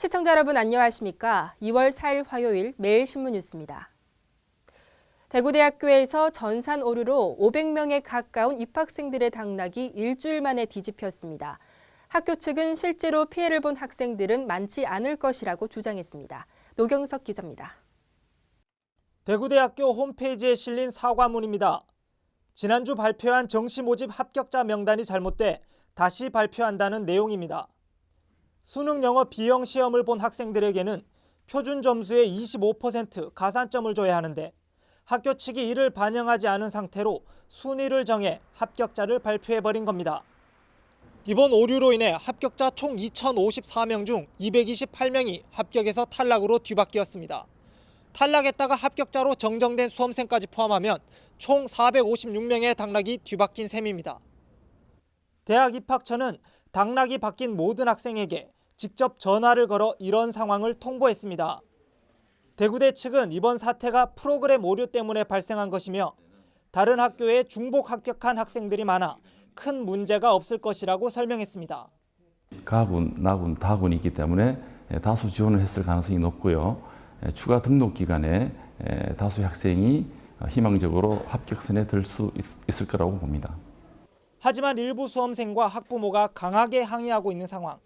시청자 여러분 안녕하십니까? 2월 4일 화요일 매일신문 뉴스입니다. 대구대학교에서 전산 오류로 500명에 가까운 입학생들의 당락이 일주일 만에 뒤집혔습니다. 학교 측은 실제로 피해를 본 학생들은 많지 않을 것이라고 주장했습니다. 노경석 기자입니다. 대구대학교 홈페이지에 실린 사과문입니다. 지난주 발표한 정시 모집 합격자 명단이 잘못돼 다시 발표한다는 내용입니다. 수능 영어 B형 시험을 본 학생들에게는 표준 점수의 25% 가산점을 줘야 하는데 학교 측이 이를 반영하지 않은 상태로 순위를 정해 합격자를 발표해버린 겁니다. 이번 오류로 인해 합격자 총 2,054명 중 228명이 합격에서 탈락으로 뒤바뀌었습니다. 탈락했다가 합격자로 정정된 수험생까지 포함하면 총 456명의 당락이 뒤바뀐 셈입니다. 대학 입학처는 당락이 바뀐 모든 학생에게 직접 전화를 걸어 이런 상황을 통보했습니다. 대구대 측은 이번 사태가 프로그램 오류 때문에 발생한 것이며 다른 학교에 중복 합격한 학생들이 많아 큰 문제가 없을 것이라고 설명했습니다. 가군, 나군, 다군이 있기 때문에 다수 지원을 했을 가능성이 높고요. 추가 등록 기간에 다수의 학생이 희망적으로 합격선에 들 수 있을 거라고 봅니다. 하지만 일부 수험생과 학부모가 강하게 항의하고 있는 상황.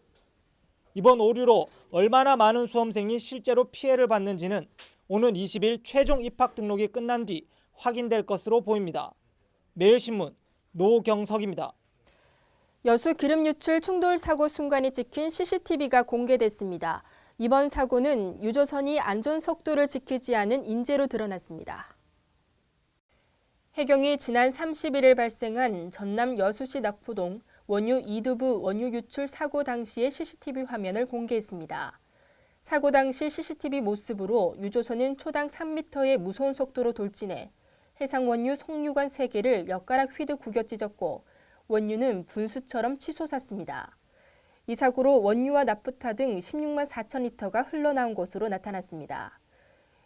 이번 오류로 얼마나 많은 수험생이 실제로 피해를 받는지는 오는 20일 최종 입학 등록이 끝난 뒤 확인될 것으로 보입니다. 매일신문 노경석입니다. 여수 기름 유출 충돌 사고 순간이 찍힌 CCTV가 공개됐습니다. 이번 사고는 유조선이 안전 속도를 지키지 않은 인재로 드러났습니다. 해경이 지난 31일 발생한 전남 여수시 낙포동 원유 2두부 원유 유출 사고 당시의 CCTV 화면을 공개했습니다. 사고 당시 CCTV 모습으로 유조선은 초당 3m의 무서운 속도로 돌진해 해상 원유 송유관 3개를 엿가락 휘듯 구겨 찢었고 원유는 분수처럼 치솟았습니다. 이 사고로 원유와 나프타 등 16만 4천 리터가 흘러나온 것으로 나타났습니다.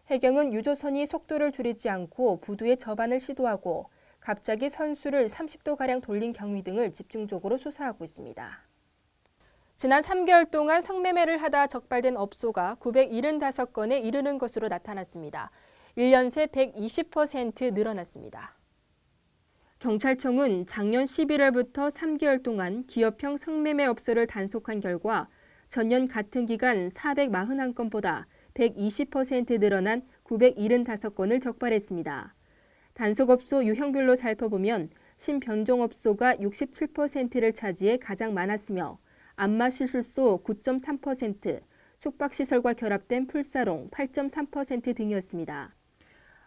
해경은 유조선이 속도를 줄이지 않고 부두의 접안을 시도하고 갑자기 선수를 30도가량 돌린 경위 등을 집중적으로 수사하고 있습니다. 지난 3개월 동안 성매매를 하다 적발된 업소가 975건에 이르는 것으로 나타났습니다. 1년 새 120% 늘어났습니다. 경찰청은 작년 11월부터 3개월 동안 기업형 성매매 업소를 단속한 결과 전년 같은 기간 441건보다 120% 늘어난 975건을 적발했습니다. 단속업소 유형별로 살펴보면 신변종업소가 67%를 차지해 가장 많았으며 안마시술소 9.3%, 숙박시설과 결합된 풀사롱 8.3% 등이었습니다.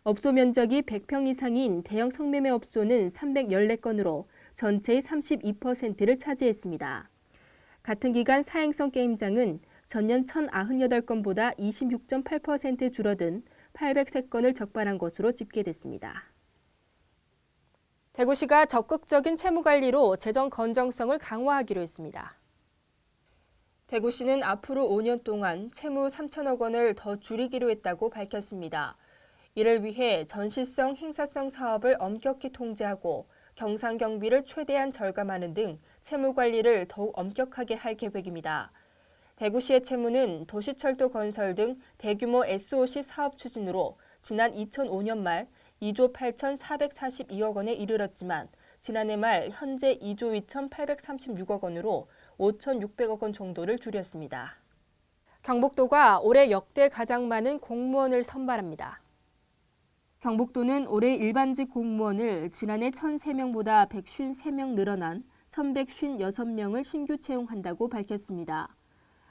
업소 면적이 100평 이상인 대형 성매매 업소는 314건으로 전체의 32%를 차지했습니다. 같은 기간 사행성 게임장은 전년 1,098건보다 26.8% 줄어든 803건을 적발한 것으로 집계됐습니다. 대구시가 적극적인 채무관리로 재정 건전성을 강화하기로 했습니다. 대구시는 앞으로 5년 동안 채무 3천억 원을 더 줄이기로 했다고 밝혔습니다. 이를 위해 전시성, 행사성 사업을 엄격히 통제하고 경상 경비를 최대한 절감하는 등 채무 관리를 더욱 엄격하게 할 계획입니다. 대구시의 채무는 도시철도 건설 등 대규모 SOC 사업 추진으로 지난 2005년 말 2조 8,442억 원에 이르렀지만 지난해 말 현재 2조 2,836억 원으로 5,600억 원 정도를 줄였습니다. 경북도가 올해 역대 가장 많은 공무원을 선발합니다. 경북도는 올해 일반직 공무원을 지난해 1,003명보다 153명 늘어난 1,156명을 신규 채용한다고 밝혔습니다.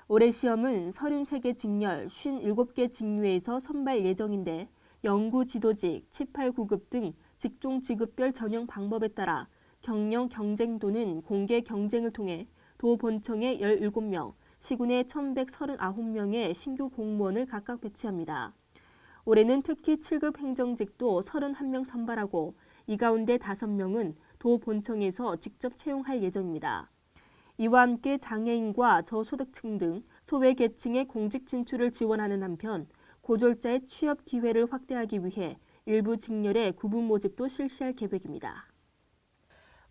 올해 시험은 33개 직렬, 57개 직류에서 선발 예정인데 연구 지도직, 7, 8, 9급 등 직종 지급별 전형 방법에 따라 경영 경쟁도는 공개 경쟁을 통해 도 본청에 17명, 시군에 1,139명의 신규 공무원을 각각 배치합니다. 올해는 특히 7급 행정직도 31명 선발하고 이 가운데 5명은 도 본청에서 직접 채용할 예정입니다. 이와 함께 장애인과 저소득층 등 소외계층의 공직 진출을 지원하는 한편 고졸자의 취업 기회를 확대하기 위해 일부 직렬의 구분 모집도 실시할 계획입니다.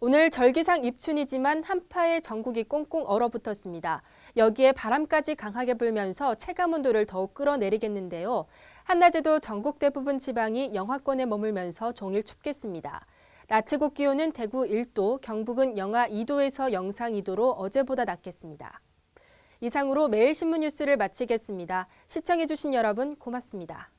오늘 절기상 입춘이지만 한파에 전국이 꽁꽁 얼어붙었습니다. 여기에 바람까지 강하게 불면서 체감온도를 더욱 끌어내리겠는데요. 한낮에도 전국 대부분 지방이 영하권에 머물면서 종일 춥겠습니다. 낮 최고 기온은 대구 1도, 경북은 영하 2도에서 영상 2도로 어제보다 낮겠습니다. 이상으로 매일 신문 뉴스를 마치겠습니다. 시청해주신 여러분 고맙습니다.